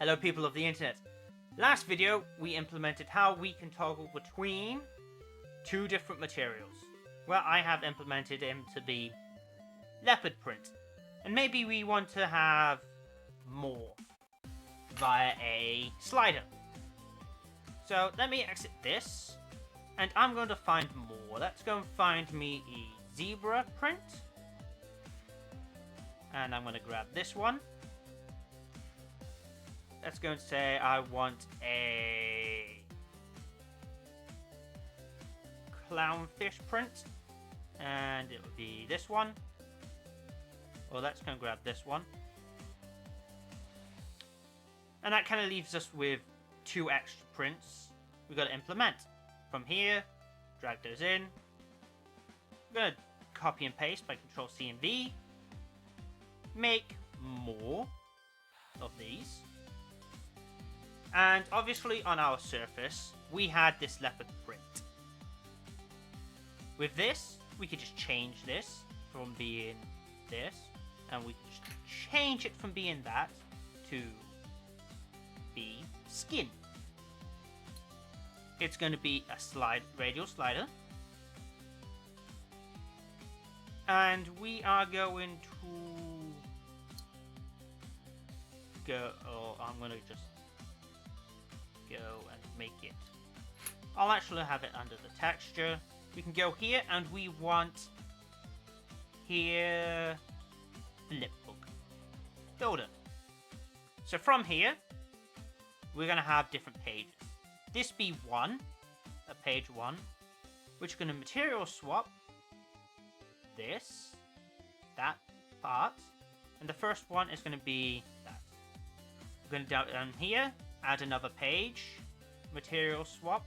Hello people of the internet. Last video we implemented how we can toggle between two different materials. Well, I have implemented him to be leopard print, and maybe we want to have more via a slider. So let me exit this, and I'm going to find more. Let's go and find me a zebra print, and I'm going to grab this one. Let's go and say I want a clownfish print, and it would be this one. Well, let's go and grab this one. And that kind of leaves us with two extra prints we've got to implement. From here, drag those in. We're going to copy and paste by Control C and V. Make more of these. And obviously on our surface, we had this leopard print. With this, we could just change this from being this, and we could just change it from being that to be skin. It's going to be a radial slider. And we are going to go, I'm going to just go and make it. I'll actually have it under the texture. We can go here and we want here Flipbook builder. So from here we're going to have different pages. This be page 1, which is going to material swap this, that part, and the first one is going to be that. We're going to down here add another page, material swap,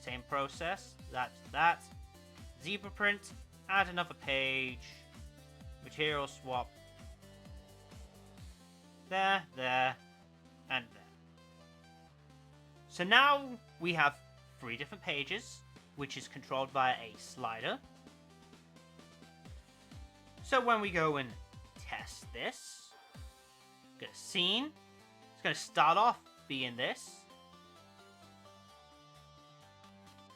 same process, that's that. Zebra print, add another page, material swap, there, and there. So now we have 3 different pages, which is controlled by a slider. So when we go and test this, get a scene, it's going to start off being this.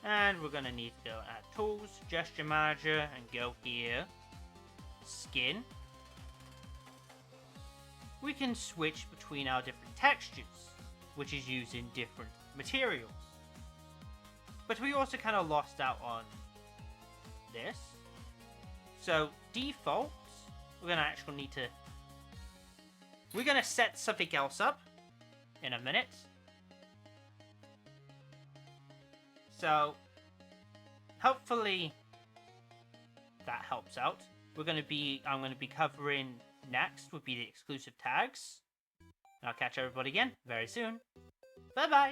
And we're going to need to go add tools, gesture manager, and go here, skin. We can switch between our different textures, which is using different materials. But we also kind of lost out on this. So default, we're going to actually need to, we're going to set something else up in a minute. So hopefully that helps out. I'm going to be covering next would be the exclusive tags. And I'll catch everybody again very soon. Bye bye.